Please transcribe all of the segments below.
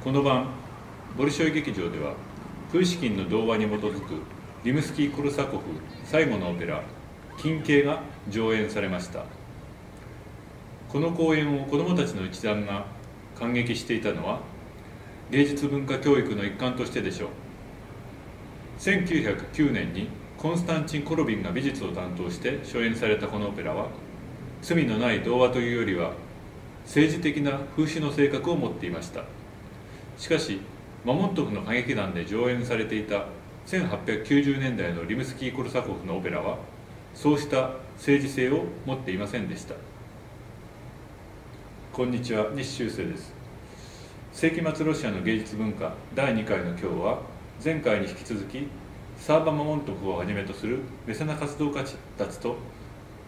この晩、ボリショイ劇場ではプーシキンの童話に基づくリムスキー・コルサコフ最後のオペラ「金継」が上演されました。この公演を子どもたちの一団が感激していたのは芸術文化教育の一環としてでしょう。1909年にコンスタンチン・コロビンが美術を担当して初演されたこのオペラは、罪のない童話というよりは政治的な風刺の性格を持っていました。しかしマモントフの歌劇団で上演されていた1890年代のリムスキー・コルサコフのオペラはそうした政治性を持っていませんでした。こんにちは、西修正です。世紀末ロシアの芸術文化第2回の今日は、前回に引き続きサーバ・マモントフをはじめとするメセナ活動家たちと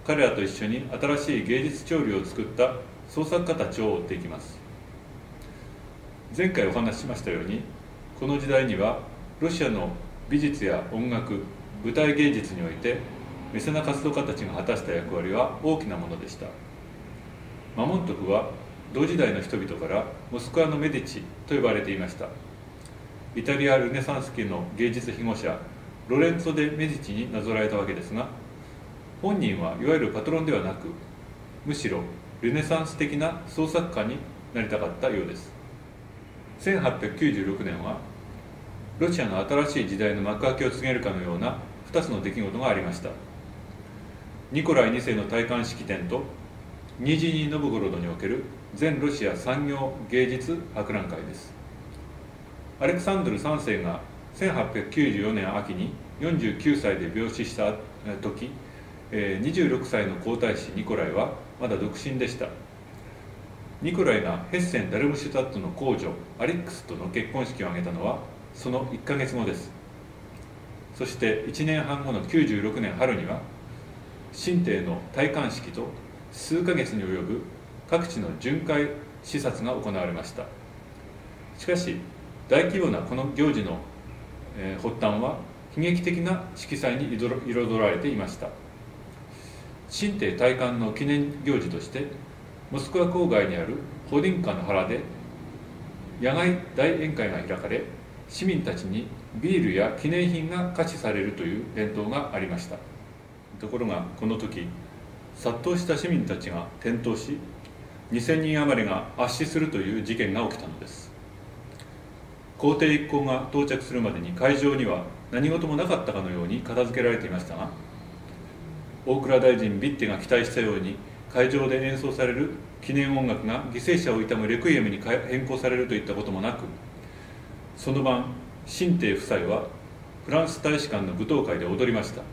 彼らと一緒に新しい芸術潮流を作った創作家たちを追っていきます。前回お話ししましたように、この時代にはロシアの美術や音楽、舞台芸術においてメセナ活動家たちが果たした役割は大きなものでした。マモントフは同時代の人々からモスクワのメディチと呼ばれていました。イタリア・ルネサンス期の芸術庇護者ロレンツォ・デ・メディチになぞらえたわけですが、本人はいわゆるパトロンではなく、むしろルネサンス的な創作家になりたかったようです。1896年はロシアの新しい時代の幕開けを告げるかのような2つの出来事がありました。ニコライ2世の戴冠式典とニージーニ・ノブゴロドにおける全ロシア産業芸術博覧会です。アレクサンドル3世が1894年秋に49歳で病死した時、26歳の皇太子ニコライはまだ独身でした。ニコライがヘッセン・ダルムシュタットの公女アリックスとの結婚式を挙げたのはその1ヶ月後です。そして1年半後の96年春には神帝の戴冠式と数ヶ月に及ぶ各地の巡回視察が行われました。しかし大規模なこの行事の、発端は悲劇的な色彩に彩られていました。神帝戴冠の記念行事としてモスクワ郊外にあるホディンカの原で野外大宴会が開かれ、市民たちにビールや記念品が貸しされるという伝統がありました。ところがこの時、殺到した市民たちが転倒し、2000人余りが圧死するという事件が起きたのです。皇帝一行が到着するまでに会場には何事もなかったかのように片付けられていましたが、大蔵大臣ビッテが期待したように会場で演奏される記念音楽が犠牲者を悼むレクイエムに変更されるといったこともなく、その晩神帝夫妻はフランス大使館の舞踏会で踊りました。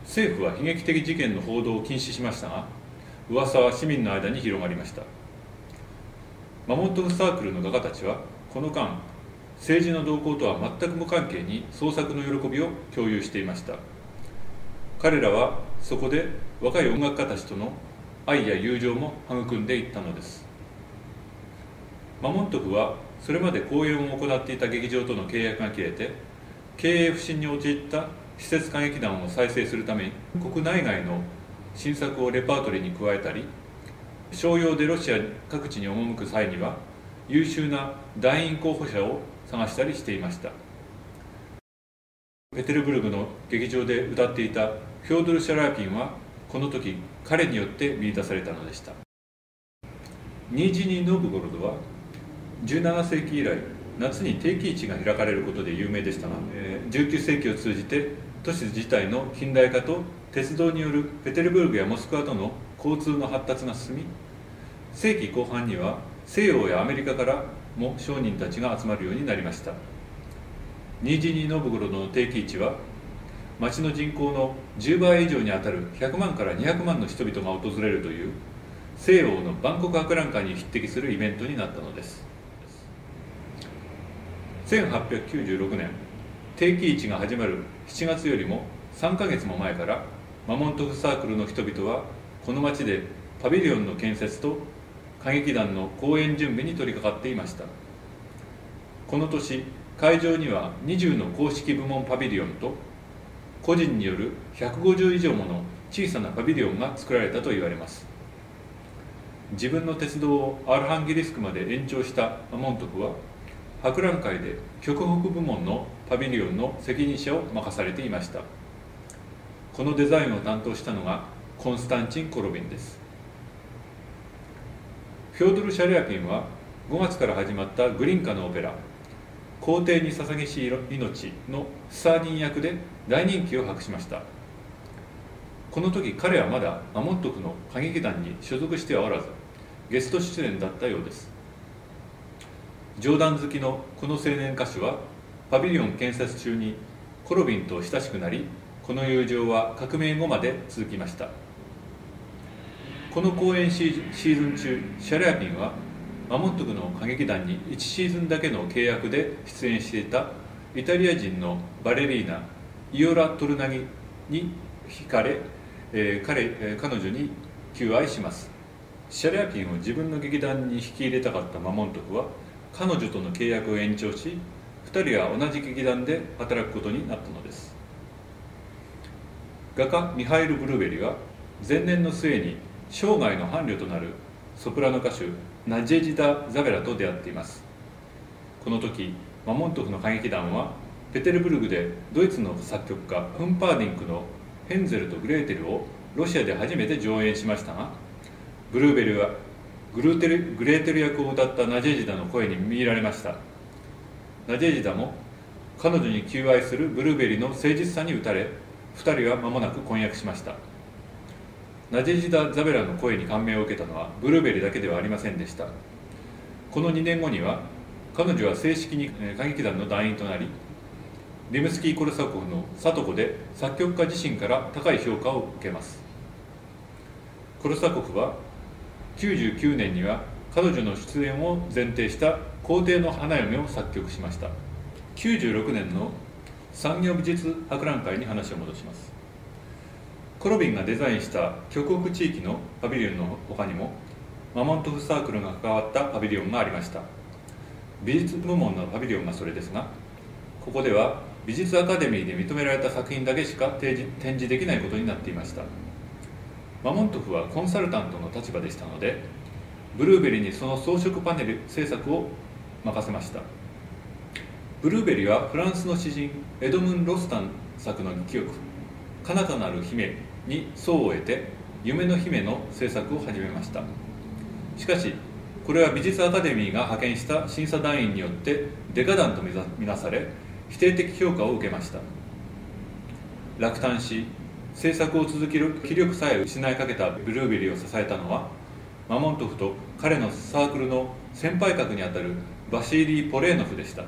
政府は悲劇的事件の報道を禁止しましたが、噂は市民の間に広がりました。マモントフサークルの画家たちはこの間、政治の動向とは全く無関係に創作の喜びを共有していました。彼らはそこで若い音楽家たちとの愛や友情も育んでいったのです。マモントフはそれまで公演を行っていた劇場との契約が切れて、経営不振に陥った施設歌劇団を再生するために国内外の新作をレパートリーに加えたり、商用でロシア各地に赴く際には優秀な団員候補者を探したりしていました。ペテルブルクの劇場で歌っていたフョードル・シャラーピンはこの時彼によって見出されたのでした。ニージーニ・ノブゴロドは17世紀以来夏に定期市が開かれることで有名でしたが、19世紀を通じて都市自体の近代化と鉄道によるペテルブルクやモスクワとの交通の発達が進み、世紀後半には西洋やアメリカからも商人たちが集まるようになりました。ニージーニ・ノブゴロドの定期市は町の人口の10倍以上にあたる100万から200万の人々が訪れるという西欧の万国博覧会に匹敵するイベントになったのです。1896年、定期市が始まる7月よりも3ヶ月も前からマモントフサークルの人々はこの町でパビリオンの建設と歌劇団の公演準備に取り掛かっていました。この年、会場には20の公式部門パビリオンと個人による150以上もの小さなパビリオンが作られたと言われます。自分の鉄道をアルハンギリスクまで延長したマモントフは、博覧会で極北部門のパビリオンの責任者を任されていました。このデザインを担当したのがコンスタンチン・コロビンです。フョードル・シャリャピンは5月から始まったグリンカのオペラ「皇帝に捧げし命」のスターディン役で大人気を博しました。この時彼はまだマモントフの歌劇団に所属してはおらず、ゲスト出演だったようです。冗談好きのこの青年歌手はパビリオン建設中にコロビンと親しくなり、この友情は革命後まで続きました。この公演シーズン中、シャリャピンはマモントフの歌劇団に1シーズンだけの契約で出演していたイタリア人のバレリーナイオラ・トルナギに惹かれ、彼女に求愛します。シャリャピンを自分の劇団に引き入れたかったマモントフは彼女との契約を延長し、2人は同じ劇団で働くことになったのです。画家ミハイル・ブルーベリは前年の末に生涯の伴侶となるソプラノ歌手ナジェジダ・ザベラと出会っています。この時マモントフの歌劇団はペテルブルグでドイツの作曲家フンパーディンクのヘンゼルとグレーテルをロシアで初めて上演しましたが、ブルーベリはグレーテル役を歌ったナジェジダの声に見入られました。ナジェジダも彼女に求愛するブルーベリの誠実さに打たれ、2人は間もなく婚約しました。ナジェジダ・ザベラの声に感銘を受けたのはブルーベリだけではありませんでした。この2年後には彼女は正式に歌劇団の団員となり、リムスキー・コルサコフの「サトコ」で作曲家自身から高い評価を受けます。コルサコフは99年には彼女の出演を前提した「皇帝の花嫁」を作曲しました。96年の産業美術博覧会に話を戻します。コロビンがデザインした極北地域のパビリオンの他にもマモントフサークルが関わったパビリオンがありました。美術部門のパビリオンがそれですが、ここでは美術アカデミーで認められた作品だけしか展示できないことになっていました。マモントフはコンサルタントの立場でしたので、ブルーベリにその装飾パネル制作を任せました。ブルーベリはフランスの詩人エドムン・ロスタン作の戯曲「彼方なる姫」に相を得て夢の姫の制作を始めました。しかしこれは美術アカデミーが派遣した審査団員によってデカダンとみなされ、否定的評価を受けました。落胆し制作を続ける気力さえ失いかけたブルーベリを支えたのはマモントフと彼のサークルの先輩格にあたるバシーリー・ポレーノフでした。